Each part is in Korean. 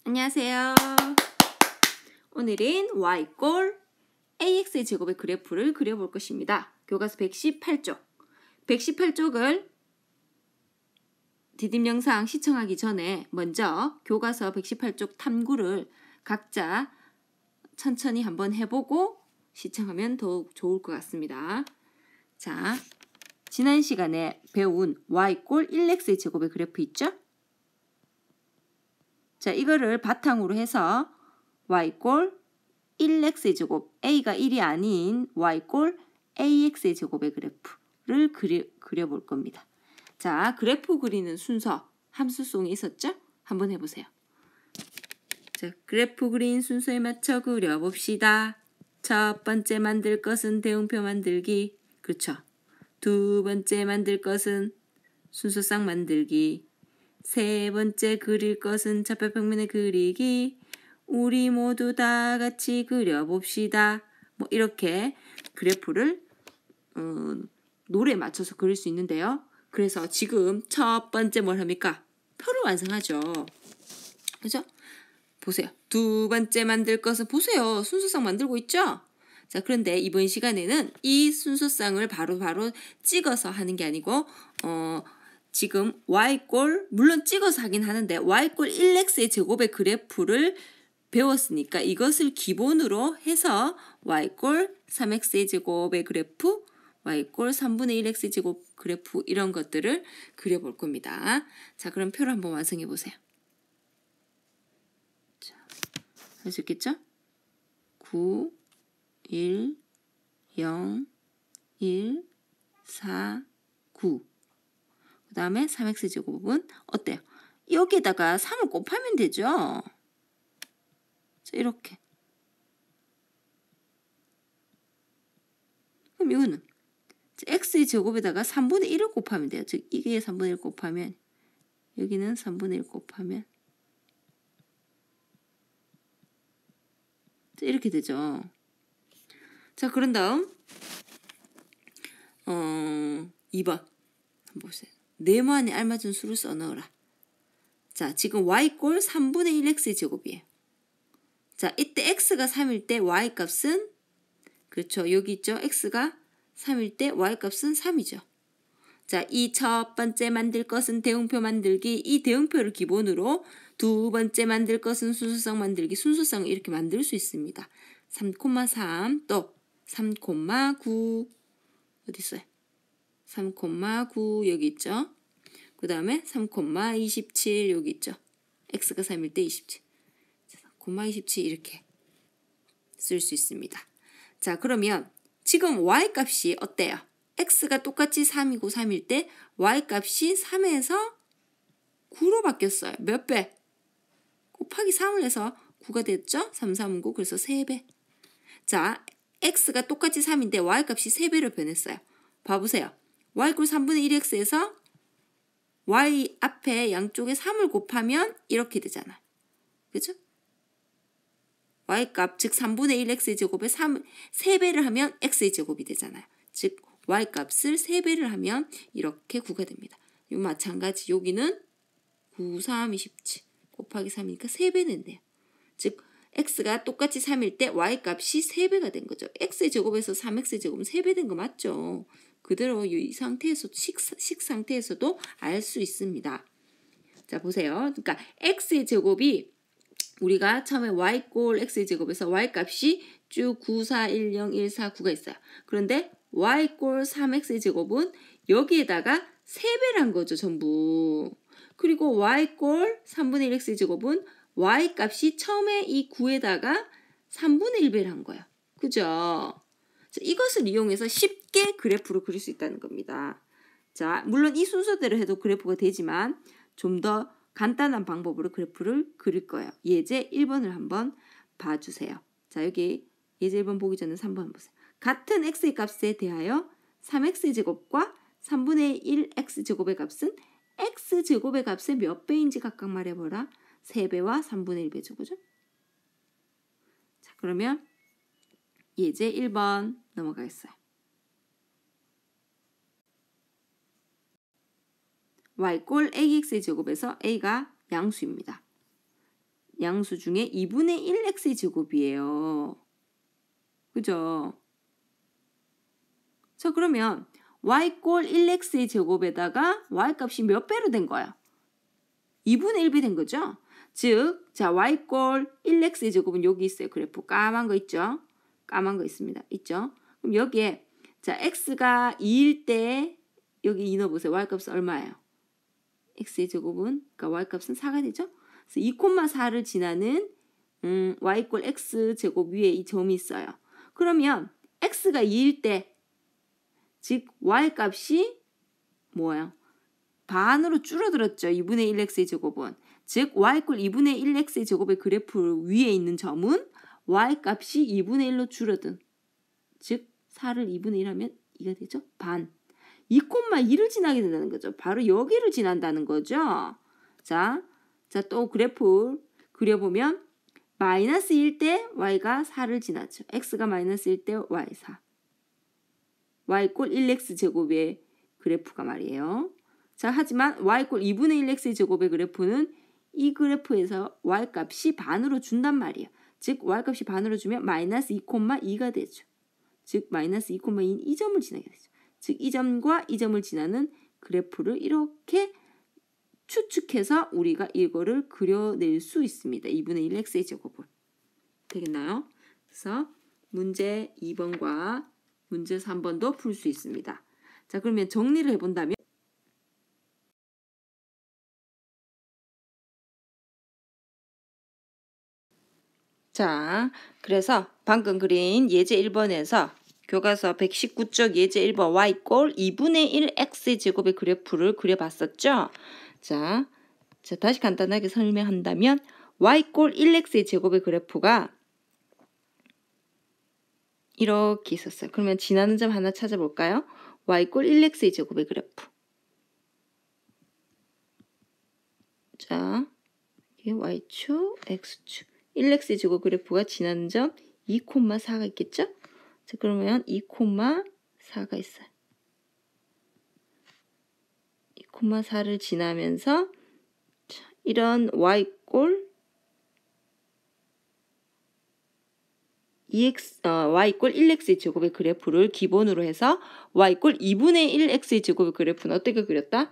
안녕하세요. 오늘은 y꼴 ax의 제곱의 그래프를 그려볼 것입니다. 교과서 118쪽. 118쪽을 디딤 영상 시청하기 전에 먼저 교과서 118쪽 탐구를 각자 천천히 한번 해보고 시청하면 더욱 좋을 것 같습니다. 자, 지난 시간에 배운 y꼴 1x의 제곱의 그래프 있죠? 자, 이거를 바탕으로 해서 y꼴 1x의 제곱, a가 1이 아닌 y꼴 ax의 제곱의 그래프를 그려볼 겁니다. 자, 그래프 그리는 순서 함수송에 있었죠? 한번 해보세요. 자, 그래프 그린 순서에 맞춰 그려봅시다. 첫 번째 만들 것은 대응표 만들기. 그렇죠. 두 번째 만들 것은 순서상 만들기. 세 번째 그릴 것은 좌표평면에 그리기. 우리 모두 다 같이 그려봅시다. 뭐 이렇게 그래프를 노래에 맞춰서 그릴 수 있는데요. 그래서 지금 첫 번째 뭘 합니까? 표를 완성하죠. 그죠? 보세요. 두 번째 만들 것은 보세요. 순서상 만들고 있죠? 자, 그런데 이번 시간에는 이 순서상을 바로 찍어서 하는 게 아니고 지금 y꼴 물론 찍어서 하긴 하는데 y꼴 1x의 제곱의 그래프를 배웠으니까 이것을 기본으로 해서 y꼴 3x의 제곱의 그래프, y꼴 3분의 1x의 제곱 그래프 이런 것들을 그려볼 겁니다. 자, 그럼 표를 한번 완성해 보세요. 자, 할 수 있겠죠? 9, 1, 0, 1, 4, 9. 그 다음에 3x 제곱은 어때요? 여기에다가 3을 곱하면 되죠. 자, 이렇게. 그럼 이거는 x의 제곱에다가 3분의 1을 곱하면 돼요. 즉 이게 3분의 1 곱하면 여기는 3분의 1 곱하면 자, 이렇게 되죠. 자, 그런 다음 2번 한번 보세요. 네모안에 알맞은 수를 써넣어라. 자, 지금 y꼴 3분의 1x의 제곱이에요. 자, 이때 x가 3일 때 y값은 그렇죠. 여기 있죠. x가 3일 때 y값은 3이죠. 자, 이 첫 번째 만들 것은 대응표 만들기. 이 대응표를 기본으로 두 번째 만들 것은 순서상 만들기. 순서상 이렇게 만들 수 있습니다. 3,3 또 3,9 어디 있어요? 3,9 여기 있죠. 그 다음에 3,27 여기 있죠. x가 3일 때 27. 3,27 이렇게 쓸 수 있습니다. 자, 그러면 지금 y값이 어때요? x가 똑같이 3이고 3일 때 y값이 3에서 9로 바뀌었어요. 몇 배? 곱하기 3을 해서 9가 됐죠? 3, 3은 9, 그래서 3배. 자, x가 똑같이 3인데 y값이 3배로 변했어요. 봐보세요. y꼴 3분의 1x에서 y 앞에 양쪽에 3을 곱하면 이렇게 되잖아요. 그죠? y값, 즉 3분의 1x의 제곱에 3배를 하면 x의 제곱이 되잖아요. 즉 y값을 3배를 하면 이렇게 9가 됩니다. 이 마찬가지 여기는 9, 3, 27 곱하기 3이니까 3배는 돼요. 즉 x가 똑같이 3일 때 y값이 3배가 된 거죠. x의 제곱에서 3x의 제곱은 3배 된 거 맞죠? 그대로 이 상태에서 식 상태에서도 알 수 있습니다. 자, 보세요. 그러니까 x의 제곱이 우리가 처음에 y꼴 x의 제곱에서 y값이 쭉 9, 4, 1, 0, 1, 4, 9가 있어요. 그런데 y꼴 3x의 제곱은 여기에다가 3배를 한 거죠, 전부. 그리고 y꼴 3분의 1x의 제곱은 y값이 처음에 이 9에다가 3분의 1배를 한 거예요. 그죠? 자, 이것을 이용해서 쉽게 그래프를 그릴 수 있다는 겁니다. 자, 물론 이 순서대로 해도 그래프가 되지만 좀 더 간단한 방법으로 그래프를 그릴 거예요. 예제 1번을 한번 봐주세요. 자, 여기 예제 1번 보기 전에 3번 보세요. 같은 x의 값에 대하여 3x의 제곱과 3분의 1x 제곱의 값은 x 제곱의 값의 몇 배인지 각각 말해보라. 3배와 3분의 1배죠. 그죠? 자, 그러면 예제 1번 넘어가겠어요. y꼴 ax의 제곱에서 a가 양수입니다. 양수 중에 2분의 1 x의 제곱이에요. 그죠? 자, 그러면 y 꼴 1x의 제곱에다가 y 값이 몇 배로 된 거야? 2분의 1배 된 거죠? 즉, 자, y 꼴 1x의 제곱은 여기 있어요. 그래프 까만 거 있죠? 까만 거 있습니다. 있죠? 그럼 여기에 자, x가 2일 때 여기 2 넣어보세요. y 값은 얼마예요? x의 제곱은 그러니까 y 값은 4가 되죠? 그래서 2,4를 지나는 y 꼴 x 제곱 위에 이 점이 있어요. 그러면 x가 2일 때 즉 y 값이 뭐예요? 반으로 줄어들었죠. 2분의 1x의 제곱은. 즉 y 꼴 2분의 1x의 제곱의 그래프 위에 있는 점은 y 값이 2분의 1로 줄어든. 즉 4를 2분의 1 하면 2가 되죠. 반. 2,2를 지나게 된다는 거죠. 바로 여기를 지난다는 거죠. 자, 또 그래프 그려보면 마이너스 1 때 y가 4를 지나죠. x가 마이너스 1 때 y 4. y 꼴 1x 제곱의 그래프가 말이에요. 자, 하지만 y 꼴 2분의 1x의 제곱의 그래프는 이 그래프에서 y 값이 반으로 준단 말이에요. 즉 y 값이 반으로 주면 마이너스 2,2가 되죠. 즉 마이너스 2,2인 이 점을 지나게 되죠. 즉 이 점과 이 점을 지나는 그래프를 이렇게 추측해서 우리가 이거를 그려낼 수 있습니다. 2분의 1x의 제곱을. 되겠나요? 그래서 문제 2번과 문제 3번도 풀 수 있습니다. 자, 그러면 정리를 해본다면 자, 그래서 방금 그린 예제 1번에서 교과서 119쪽 예제 1번 y 꼴 2분의 1 x의 제곱의 그래프를 그려봤었죠. 자, 다시 간단하게 설명한다면 y 꼴 1x의 제곱의 그래프가 이렇게 있었어요. 그러면 지나는 점 하나 찾아볼까요? y 꼴 1x의 제곱의 그래프. 자, 이게 y축, x축. 1x의 제곱 그래프가 지나는 점 2,4가 있겠죠? 자, 그러면 2,4가 있어요. 2,4를 지나면서 이런 y꼴 y꼴 1x의 제곱의 그래프를 기본으로 해서 y꼴 2분의 1x의 제곱의 그래프는 어떻게 그렸다?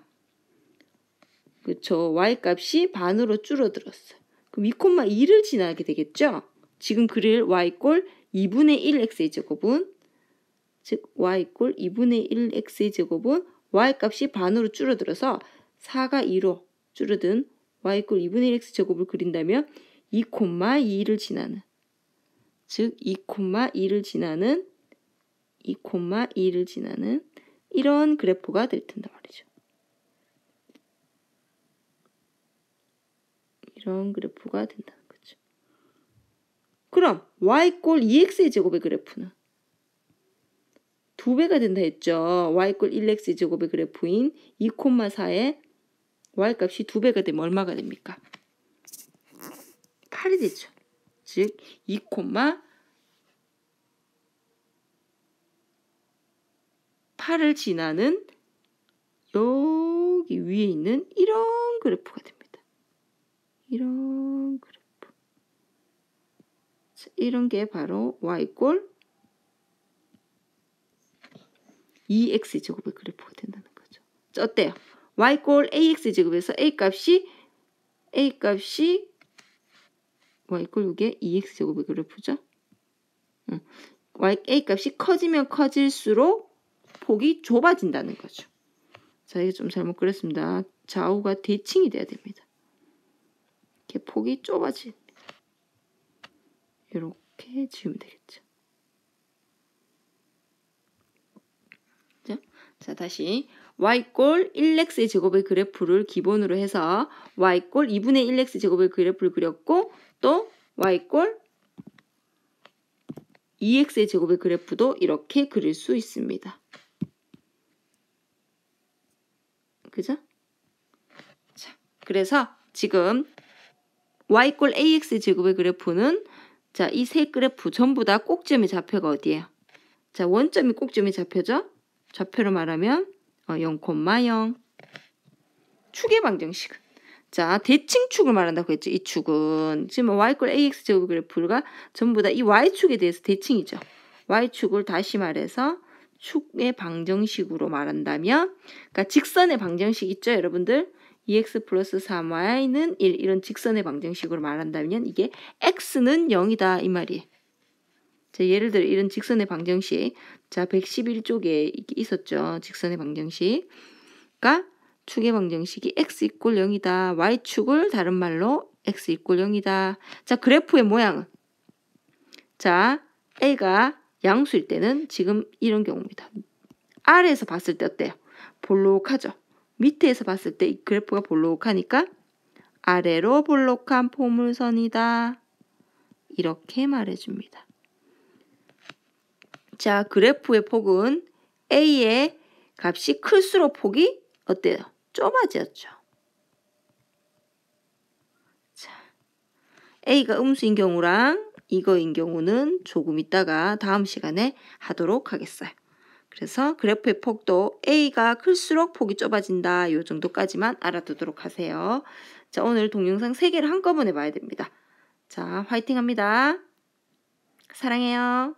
그렇죠. y 값이 반으로 줄어들었어요. 그럼 2,2를 지나게 되겠죠? 지금 그릴 y꼴 2분의 1x의 제곱은 즉 y꼴 2분의 1x의 제곱은 y 값이 반으로 줄어들어서 4가 2로 줄어든 y꼴 2분의 1x 제곱을 그린다면 2,2를 지나는 즉 2,2를 지나는 이런 그래프가 될 텐데 말이죠. 이런 그래프가 된다는 거죠. 그럼 y꼴 2x의 제곱의 그래프는 2배가 된다 했죠. y꼴 1x의 제곱의 그래프인 2,4의 y값이 2배가 되면 얼마가 됩니까? 8이 되죠. 즉 2,8을 지나는 여기 위에 있는 이런 그래프가 됩니다. 이런 그래프. 이런 게 바로 y꼴 2x 제곱의 그래프가 된다는 거죠. 자, 어때요? y꼴 ax 제곱에서 a값이 y꼴 이게 2x 제곱의 그래프죠. a값이 커지면 커질수록 폭이 좁아진다는 거죠. 자, 이게 좀 잘못 그렸습니다. 좌우가 대칭이 돼야 됩니다. 이렇게 폭이 좁아집니다. 이렇게 지우면 되겠죠. 자, 다시 y꼴 1x의 제곱의 그래프를 기본으로 해서 y꼴 2분의 1x 제곱의 그래프를 그렸고 또 y꼴 2x의 제곱의 그래프도 이렇게 그릴 수 있습니다. 그죠? 자, 그래서 지금 y꼴 ax 제곱의 그래프는 자, 이 세 그래프 전부 다 꼭지점의 좌표가 어디예요? 자, 원점이 꼭지점의 좌표죠? 좌표로 말하면 0,0 축의 방정식은 자, 대칭축을 말한다고 했죠. 이 축은. 지금 y 꼴 ax 제곱 그래프가 전부 다 이 y축에 대해서 대칭이죠. y축을 다시 말해서 축의 방정식으로 말한다면, 그러니까 직선의 방정식 있죠, 여러분들? 2x 플러스 3y는 1 이런 직선의 방정식으로 말한다면 이게 x는 0이다 이 말이에요. 자, 예를 들어 이런 직선의 방정식, 자 111쪽에 있었죠. 직선의 방정식. 그러니까 축의 방정식이 x 이꼴 0이다. y축을 다른 말로 x 이꼴 0이다. 자, 그래프의 모양은, 자 a가 양수일 때는 지금 이런 경우입니다. 아래에서 봤을 때 어때요? 볼록하죠. 밑에서 봤을 때 이 그래프가 볼록하니까 아래로 볼록한 포물선이다. 이렇게 말해줍니다. 자, 그래프의 폭은 A의 값이 클수록 폭이 어때요? 좁아졌죠. 자, A가 음수인 경우랑 이거인 경우는 조금 있다가 다음 시간에 하도록 하겠어요. 그래서 그래프의 폭도 A가 클수록 폭이 좁아진다. 이 정도까지만 알아두도록 하세요. 자, 오늘 동영상 3개를 한꺼번에 봐야 됩니다. 자, 화이팅 합니다. 사랑해요.